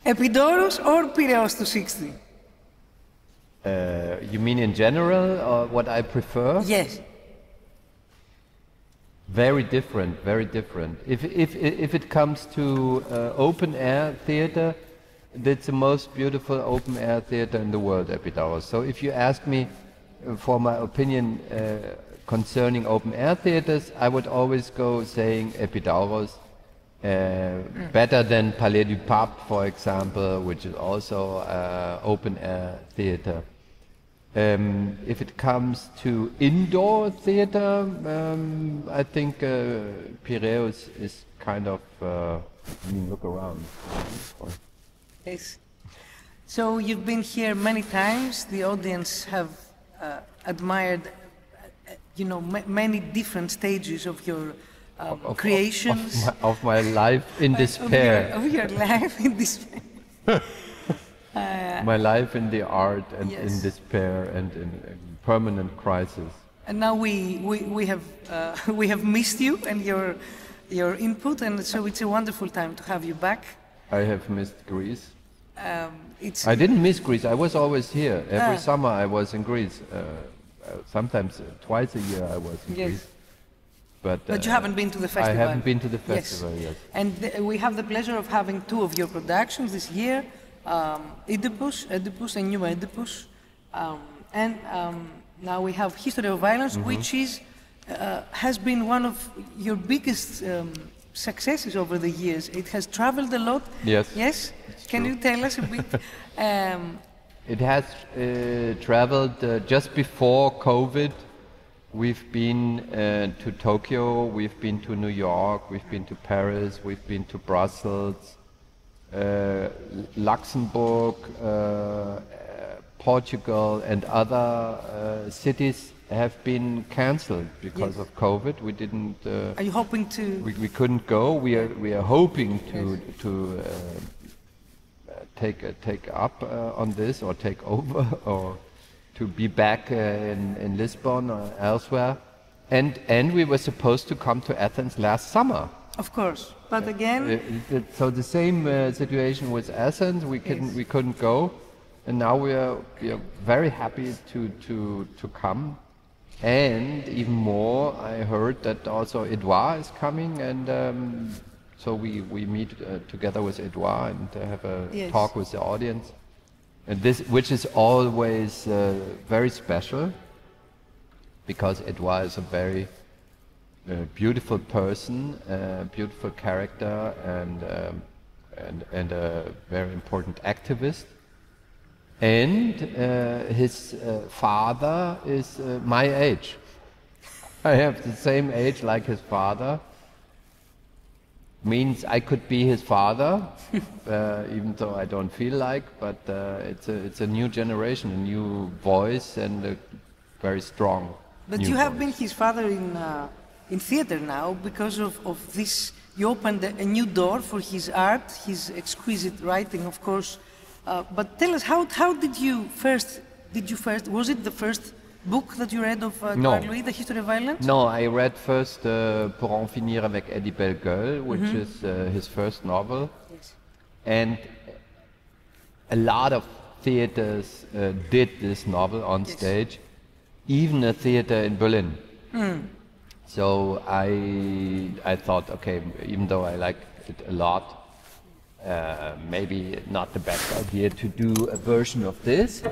Epidaurus or Piraeus 260? You mean in general, or what I prefer? Yes. Very different, very different. If it comes to open air theater, that's the most beautiful open air theater in the world, Epidaurus. So if you ask me for my opinion concerning open air theaters, I would always go saying Epidaurus. Better than Palais du Pape, for example, which is also open air theater. If it comes to indoor theater, I think Piraeus is kind of. I mean, look around. Yes. So you've been here many times. The audience have admired, many different stages of your creations. Of my life in despair. Of your life in despair. My life in the art and yes. in despair and in permanent crisis. And now we have missed you and your input, and so it's a wonderful time to have you back. I have missed Greece. I didn't miss Greece. I was always here. Every summer I was in Greece. Sometimes twice a year I was in Greece. But you haven't been to the festival. I haven't been to the festival, yes. And we have the pleasure of having two of your productions this year, Oedipus, a new Oedipus, and now we have History of Violence, which has been one of your biggest successes over the years. It has traveled a lot. Yes. Yes? Can you tell us a bit? It has traveled just before COVID. We've been to Tokyo, we've been to New York, we've been to Paris, we've been to Brussels, Luxembourg, Portugal, and other cities have been cancelled because of COVID. We didn't. Are you hoping to? We couldn't go. We are hoping to take up on this, or take over, or to be back in Lisbon or elsewhere, and we were supposed to come to Athens last summer. Of course, but again. So the same situation with Athens. We couldn't go, and now we are very happy to come, and even more. I heard that also Edouard is coming, and so we meet together with Edouard and have a talk with the audience. And this, which is always very special, because Edouard is a very beautiful person, beautiful character, and a very important activist. And his father is my age. I have the same age like his father. Means I could be his father, even though I don't feel like. But it's a new generation, a new voice, and a very strong. But you have been his father in theater now because of this. You opened a new door for his art, his exquisite writing, of course. But tell us, how did you first? Was it the first book that you read of Édouard Louis, The History of Violence? No, I read first Pour en finir avec Eddie Bellegueule, which is his first novel. Yes. And a lot of theaters did this novel on stage, even a theater in Berlin. So I thought, okay, even though I like it a lot, maybe not the best idea to do a version of this.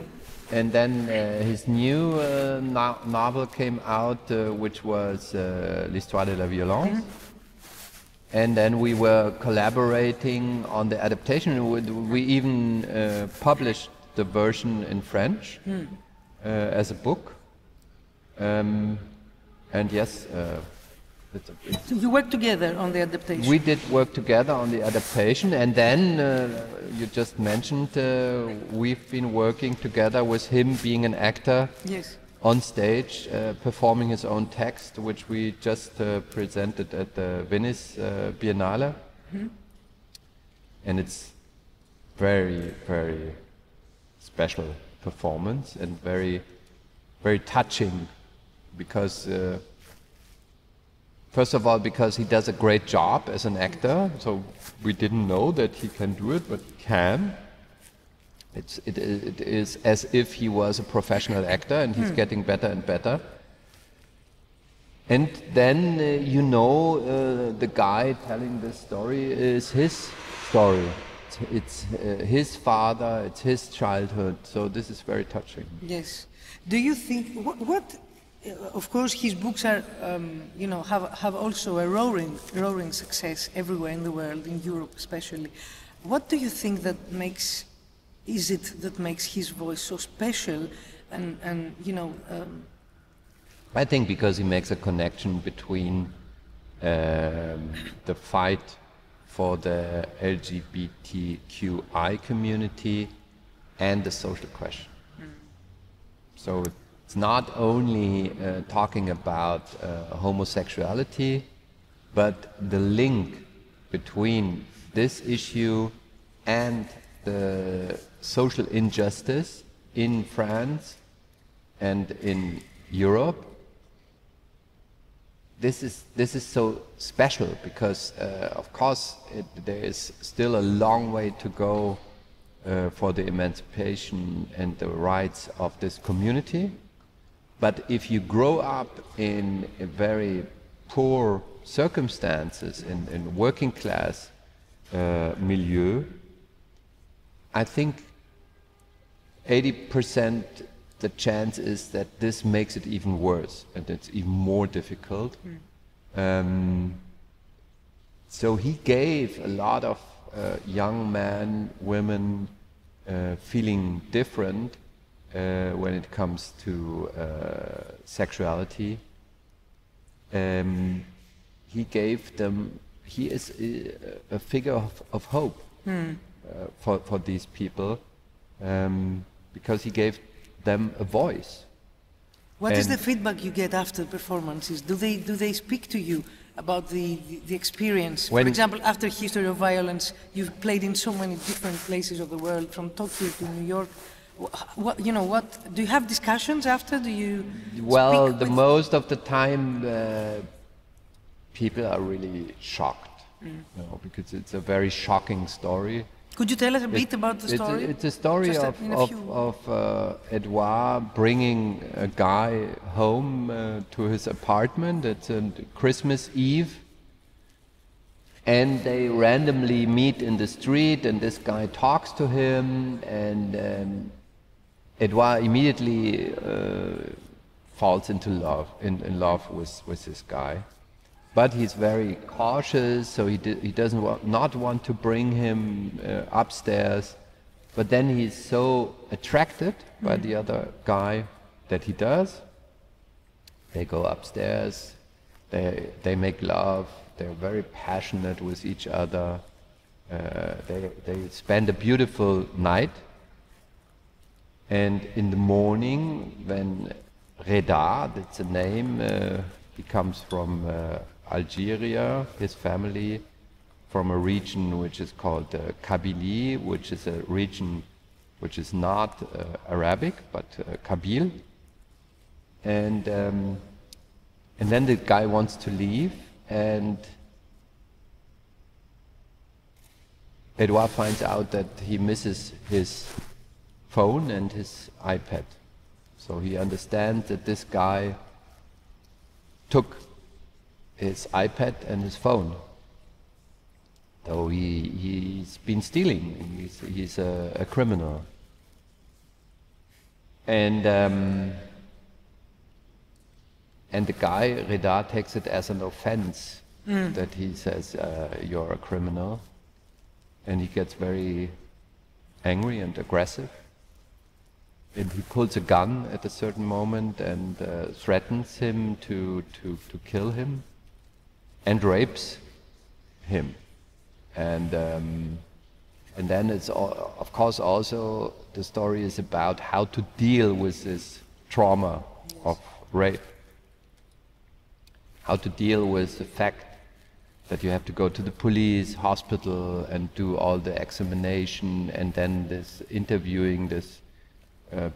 And then his new novel came out, which was L'Histoire de la Violence. And then we were collaborating on the adaptation. We even published the version in French as a book. And yes, so you worked together on the adaptation? We did work together on the adaptation, and then you just mentioned we've been working together with him being an actor on stage, performing his own text, which we just presented at the Venice Biennale. And it's very, very special performance and very, very touching, because First of all, because he does a great job as an actor, so we didn't know that he can do it, but he can. It is as if he was a professional actor, and he's getting better and better. And then, the guy telling this story is his story. It's his father, it's his childhood, so this is very touching. Yes. Do you think, of course his books are, have also a roaring success everywhere in the world, in Europe especially. What do you think that makes his voice so special I think because he makes a connection between the fight for the LGBTQI community and the social question. So it's not only talking about homosexuality, but the link between this issue and the social injustice in France and in Europe. This is so special because, of course, there is still a long way to go for the emancipation and the rights of this community. But if you grow up in a very poor circumstances, in working class milieu, I think 80% the chance is that this makes it even worse and it's even more difficult. So he gave a lot of young men, women feeling different when it comes to sexuality. He gave them, he is a figure of hope for these people because he gave them a voice. What is the feedback you get after performances? Do they speak to you about the experience? For example, after History of Violence, you've played in so many different places of the world, from Tokyo to New York. What do you have discussions after? Do you? Well, most of the time, people are really shocked, because it's a very shocking story. Could you tell us a bit about the story? It's a story of Edouard bringing a guy home to his apartment. It's on Christmas Eve. And they randomly meet in the street, and this guy talks to him, and Edouard immediately falls into love, in love with this guy. But he's very cautious, so he doesn't not want to bring him upstairs. But then he's so attracted by the other guy that he does. They go upstairs, they make love, they're very passionate with each other. They spend a beautiful night. And in the morning, when Reda, that's a name, he comes from Algeria, his family, from a region which is called Kabylie, which is a region which is not Arabic, but Kabyle. And then the guy wants to leave, and Edouard finds out that he misses his phone and his iPad. So he understands that this guy took his iPad and his phone. So he's been stealing. He's a criminal. And the guy, Reda, takes it as an offense that he says, you're a criminal. And he gets very angry and aggressive. And he pulls a gun at a certain moment and threatens him to kill him and rapes him. And then it's of course also the story is about how to deal with this trauma of rape. How to deal with the fact that you have to go to the police, hospital, and do all the examination, and then this interviewing this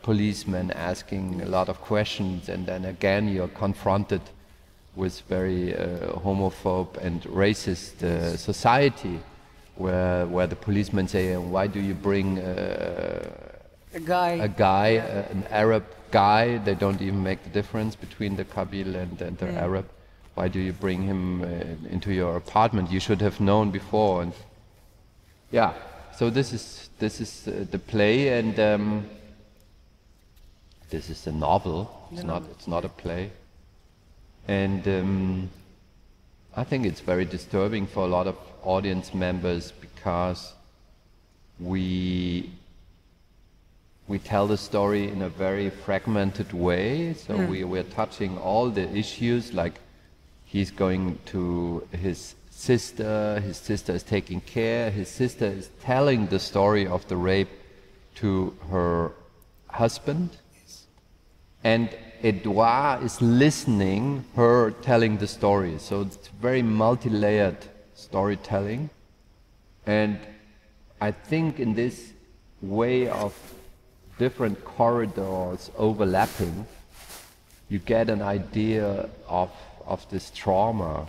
policeman asking a lot of questions, and then again you're confronted with very homophobe and racist society, where the policemen say, "Why do you bring a guy, an Arab guy? They don't even make the difference between the Kabyle and the Arab. Why do you bring him into your apartment? You should have known before." And yeah, so this is the play, and this is a novel. It's not a play, and I think it's very disturbing for a lot of audience members because we tell the story in a very fragmented way. So we're touching all the issues, like he's going to his sister is taking care, his sister is telling the story of the rape to her husband, and Edouard is listening, her telling the story. So it's very multi-layered storytelling, and I think in this way of different corridors overlapping, you get an idea of this trauma,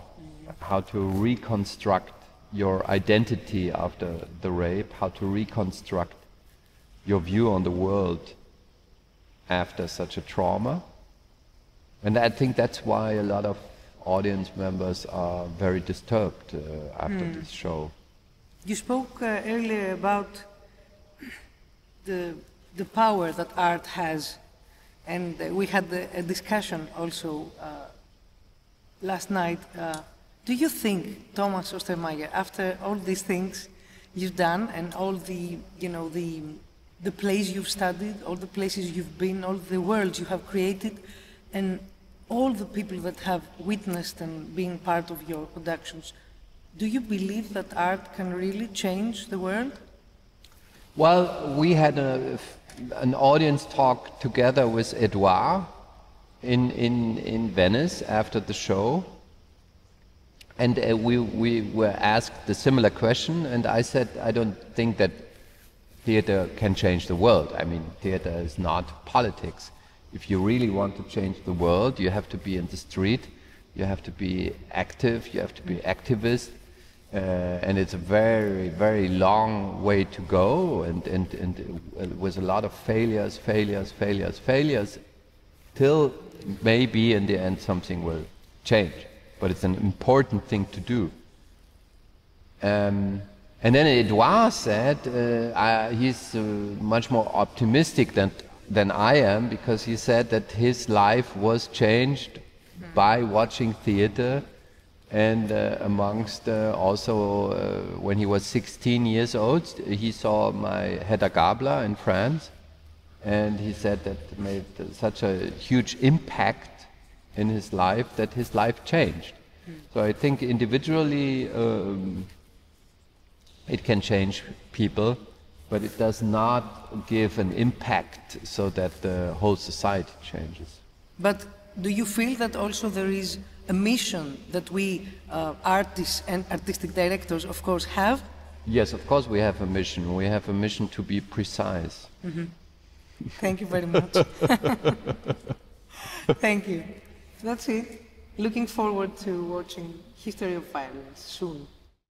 how to reconstruct your identity after the rape, how to reconstruct your view on the world after such a trauma. And I think that's why a lot of audience members are very disturbed after this show. You spoke earlier about the power that art has, and we had a discussion also last night. Do you think, Thomas Ostermayer, after all these things you've done and all the, the plays you've studied, all the places you've been, all the worlds you have created, and all the people that have witnessed and been part of your productions, do you believe that art can really change the world? Well, we had an audience talk together with Edouard in Venice after the show, and we were asked the similar question, and I said, I don't think that theater can change the world. I mean, theater is not politics. If you really want to change the world, you have to be in the street, you have to be active, you have to be activist, and it's a very, very long way to go, and with a lot of failures, till maybe in the end something will change. But it's an important thing to do. And then Edouard said he's much more optimistic than I am, because he said that his life was changed by watching theater, and amongst also when he was 16 years old, he saw my Hedda Gabler in France, and he said that made such a huge impact in his life that his life changed. So I think individually it can change people, but it does not give an impact so that the whole society changes. But do you feel that also there is a mission that we artists and artistic directors, of course, have? Yes, of course we have a mission. We have a mission to be precise. Thank you very much. Thank you. That's it. Looking forward to watching History of Violence soon.